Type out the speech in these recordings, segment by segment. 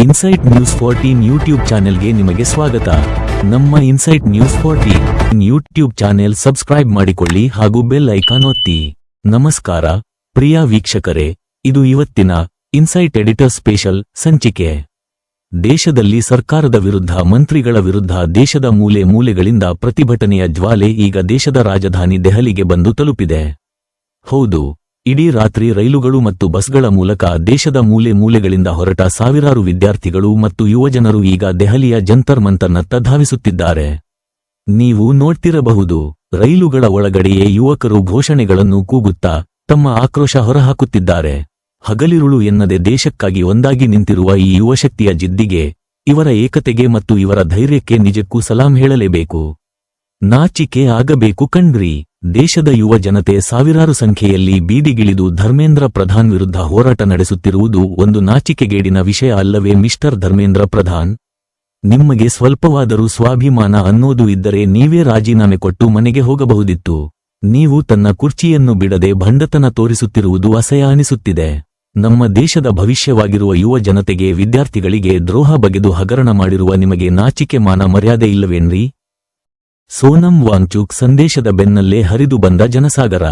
Insight news 14 YouTube ಚಾನೆಲ್ಗೆ ನಿಮಗೆ ಸ್ವಾಗತ. ನಮ್ಮ insight news 14 YouTube channel subscribe ಮಾಡಿಕೊಳ್ಳಿ ಹಾಗೂ ಬೆಲ್ ಐಕಾನ್ ಒತ್ತಿ. ನಮಸ್ಕಾರ ಪ್ರಿಯ ವೀಕ್ಷಕರೇ, ಇದು ಇವತ್ತಿನ ಇನ್ಸೈಟ್ ಎಡಿಟರ್ ಸ್ಪೆಷಲ್ ಸಂಚಿಕೆ. ದೇಶದಲ್ಲಿ ಸರ್ಕಾರದ ವಿರುದ್ಧ, ಮಂತ್ರಿಗಳ ವಿರುದ್ಧ ದೇಶದ ಮೂಲೆ ಮೂಲೆಗಳಿಂದ ಪ್ರತಿಭಟನೆಯ ಜ್ವಾಲೆ ಈಗ ದೇಶದ ರಾಜಧಾನಿ ದೆಹಲಿಗೆ ಬಂದು ತಲುಪಿದೆ. ಹೌದು, ಇಡೀ ರಾತ್ರಿ ರೈಲುಗಳು ಮತ್ತು ಬಸ್ಗಳ ಮೂಲಕ ದೇಶದ ಮೂಲೆ ಮೂಲೆಗಳಿಂದ ಹೊರಟ ಸಾವಿರಾರು ವಿದ್ಯಾರ್ಥಿಗಳು ಮತ್ತು ಯುವಜನರು ಈಗ ದೆಹಲಿಯ ಜಂತರ್ ಮಂತರ್ನತ್ತ ಧಾವಿಸುತ್ತಿದ್ದಾರೆ. ನೀವು ನೋಡ್ತಿರಬಹುದು, ರೈಲುಗಳ ಒಳಗಡೆಯೇ ಯುವಕರು ಘೋಷಣೆಗಳನ್ನು ಕೂಗುತ್ತಾ ತಮ್ಮ ಆಕ್ರೋಶ ಹೊರಹಾಕುತ್ತಿದ್ದಾರೆ. ಹಗಲಿರುಳು ಎನ್ನದೆ ದೇಶಕ್ಕಾಗಿ ಒಂದಾಗಿ ನಿಂತಿರುವ ಈ ಯುವಶಕ್ತಿಯ ಜಿದ್ದಿಗೆ, ಇವರ ಏಕತೆಗೆ ಮತ್ತು ಇವರ ಧೈರ್ಯಕ್ಕೆ ನಿಜಕ್ಕೂ ಸಲಾಂ ಹೇಳಲೇಬೇಕು. ನಾಚಿಕೆ ಆಗಬೇಕು ಕಣ್ರಿ. ದೇಶದ ಯುವ ಜನತೆ ಸಾವಿರಾರು ಸಂಖ್ಯೆಯಲ್ಲಿ ಬೀದಿಗಿಳಿದು ಧರ್ಮೇಂದ್ರ ಪ್ರಧಾನ್ ವಿರುದ್ಧ ಹೋರಾಟ ನಡೆಸುತ್ತಿರುವುದು ಒಂದು ನಾಚಿಕೆಗೇಡಿನ ವಿಷಯ ಅಲ್ಲವೇ ಮಿಸ್ಟರ್ ಧರ್ಮೇಂದ್ರ ಪ್ರಧಾನ್? ನಿಮಗೆ ಸ್ವಲ್ಪವಾದರೂ ಸ್ವಾಭಿಮಾನ ಅನ್ನೋದು ಇದ್ದರೆ ನೀವೇ ರಾಜೀನಾಮೆ ಕೊಟ್ಟು ಮನೆಗೆ ಹೋಗಬಹುದಿತ್ತು. ನೀವು ತನ್ನ ಕುರ್ಚಿಯನ್ನು ಬಿಡದೆ ಭಂಡತನ ತೋರಿಸುತ್ತಿರುವುದು ಅಸಹ್ಯ ಅನಿಸುತ್ತಿದೆ. ನಮ್ಮ ದೇಶದ ಭವಿಷ್ಯವಾಗಿರುವ ಯುವ ಜನತೆಗೆ, ವಿದ್ಯಾರ್ಥಿಗಳಿಗೆ ದ್ರೋಹ ಬಗೆದು ಹಗರಣ ಮಾಡಿರುವ ನಿಮಗೆ ನಾಚಿಕೆ ಮಾನ ಮರ್ಯಾದೆ ಇಲ್ಲವೇನ್ರಿ? ಸೋನಂ ವಾಂಗ್ಚುಕ್ ಸಂದೇಶದ ಬೆನ್ನಲ್ಲೇ ಹರಿದು ಬಂದ ಜನಸಾಗರ.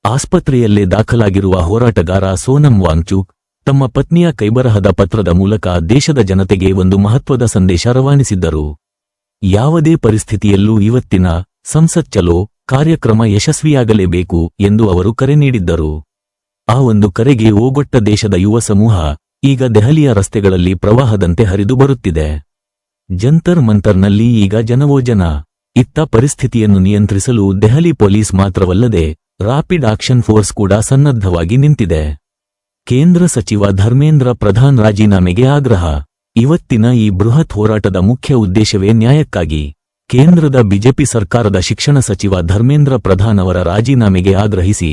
ಆಸ್ಪತ್ರೆಯಲ್ಲೇ ದಾಖಲಾಗಿರುವ ಹೋರಾಟಗಾರ ಸೋನಂ ವಾಂಗ್ಚುಕ್ ತಮ್ಮ ಪತ್ನಿಯ ಕೈಬರಹದ ಪತ್ರದ ಮೂಲಕ ದೇಶದ ಜನತೆಗೆ ಒಂದು ಮಹತ್ವದ ಸಂದೇಶ ರವಾನಿಸಿದ್ದರು. ಯಾವುದೇ ಪರಿಸ್ಥಿತಿಯಲ್ಲೂ ಇವತ್ತಿನ ಸಂಸತ್ ಚಲೋ ಕಾರ್ಯಕ್ರಮ ಯಶಸ್ವಿಯಾಗಲೇಬೇಕು ಎಂದು ಅವರು ಕರೆ ನೀಡಿದ್ದರು. ಆ ಒಂದು ಕರೆಗೆ ಓಗೊಟ್ಟ ದೇಶದ ಯುವ ಸಮೂಹ ಈಗ ದೆಹಲಿಯ ರಸ್ತೆಗಳಲ್ಲಿ ಪ್ರವಾಹದಂತೆ ಹರಿದು ಬರುತ್ತಿದೆ. ಜಂತರ್ ಮಂತರ್ನಲ್ಲಿ ಈಗ ಜನವೋ ಜನ. ಇತ್ತ ಪರಿಸ್ಥಿತಿಯನ್ನು ನಿಯಂತ್ರಿಸಲು ದೆಹಲಿ ಪೊಲೀಸ್ ಮಾತ್ರವಲ್ಲದೆ ರಾಪಿಡ್ ಆಕ್ಷನ್ ಫೋರ್ಸ್ ಕೂಡ ಸನ್ನದ್ಧವಾಗಿ ನಿಂತಿದೆ. ಕೇಂದ್ರ ಸಚಿವ ಧರ್ಮೇಂದ್ರ ಪ್ರಧಾನ್ ರಾಜೀನಾಮೆಗೆ ಆಗ್ರಹ. ಇವತ್ತಿನ ಈ ಬೃಹತ್ ಹೋರಾಟದ ಮುಖ್ಯ ಉದ್ದೇಶವೇ ನ್ಯಾಯಕ್ಕಾಗಿ. ಕೇಂದ್ರದ ಬಿಜೆಪಿ ಸರ್ಕಾರದ ಶಿಕ್ಷಣ ಸಚಿವ ಧರ್ಮೇಂದ್ರ ಪ್ರಧಾನ್ ಅವರ ರಾಜೀನಾಮೆಗೆ ಆಗ್ರಹಿಸಿ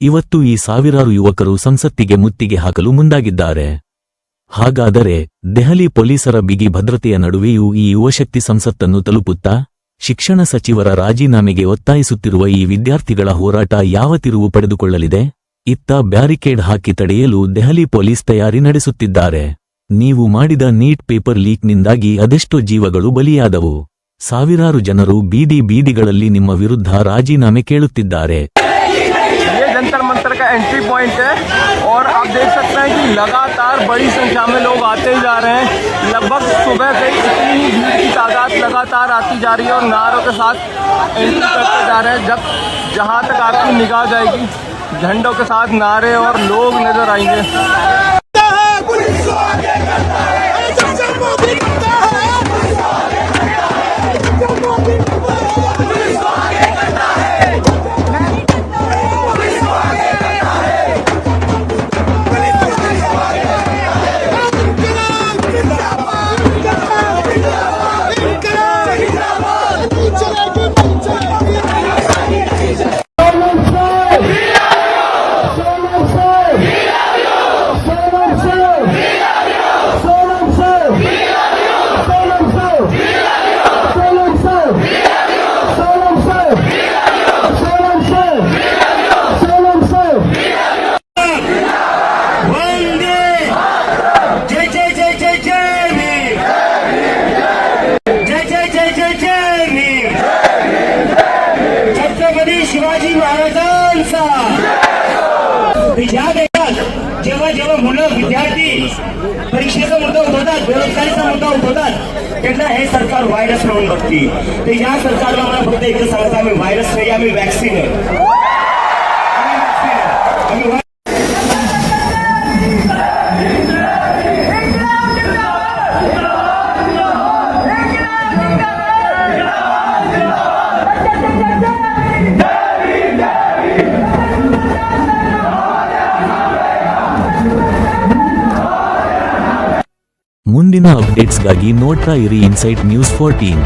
ಇವತ್ತು ಈ ಸಾವಿರಾರು ಯುವಕರು ಸಂಸತ್ತಿಗೆ ಮುತ್ತಿಗೆ ಹಾಕಲು ಮುಂದಾಗಿದ್ದಾರೆ. ಹಾಗಾದರೆ ದೆಹಲಿ ಪೊಲೀಸರ ಬಿಗಿ ಭದ್ರತೆಯ ನಡುವೆಯೂ ಈ ಯುವಶಕ್ತಿ ಸಂಸತ್ತನ್ನು ತಲುಪುತ್ತಾ? ಶಿಕ್ಷಣ ಸಚಿವರ ರಾಜೀನಾಮೆಗೆ ಒತ್ತಾಯಿಸುತ್ತಿರುವ ಈ ವಿದ್ಯಾರ್ಥಿಗಳ ಹೋರಾಟ ಯಾವ ತಿರುವು ಪಡೆದುಕೊಳ್ಳಲಿದೆ? ಇತ್ತ ಬ್ಯಾರಿಕೇಡ್ ಹಾಕಿ ತಡೆಯಲು ದೆಹಲಿ ಪೊಲೀಸ್ ತಯಾರಿ ನಡೆಸುತ್ತಿದ್ದಾರೆ. ನೀವು ಮಾಡಿದ ನೀಟ್ ಪೇಪರ್ ಲೀಕ್ನಿಂದಾಗಿ ಅದೆಷ್ಟೋ ಜೀವಗಳು ಬಲಿಯಾದವು. ಸಾವಿರಾರು ಜನರು ಬೀದಿಗಳಲ್ಲಿ ನಿಮ್ಮ ವಿರುದ್ಧ ರಾಜೀನಾಮೆ ಕೇಳುತ್ತಿದ್ದಾರೆ. जंतर मंतर का एंट्री पॉइंट है और आप देख सकते हैं कि लगातार बड़ी संख्या में लोग आते ही जा रहे हैं. लगभग सुबह से इतनी ही भीड़ की तादाद लगातार आती जा रही है और नारों के साथ एंट्री करते जा रहे हैं. जब जहां तक आपकी निगाह जाएगी, झंडों के साथ नारे और लोग नजर आएंगे. शिवाजी महाराजांचा जेव्हा जेव्हा मुलं, विद्यार्थी परीक्षेचा मुद्दा उठवतात, बेरोजगारीचा मुद्दा उठवतात, त्यांना हे सरकार व्हायरस म्हणून बघते. तर या सरकारला मला फक्त एकच सांगतो, आम्ही व्हायरस नाही, आम्ही वॅक्सिन आहे. ಮುಂದಿನ ಅಪ್ಡೇಟ್ಸ್ಗಾಗಿ ನೋಡ್ತಾ ಇರಿ ಇನ್ಸೈಟ್ ನ್ಯೂಸ್ 14.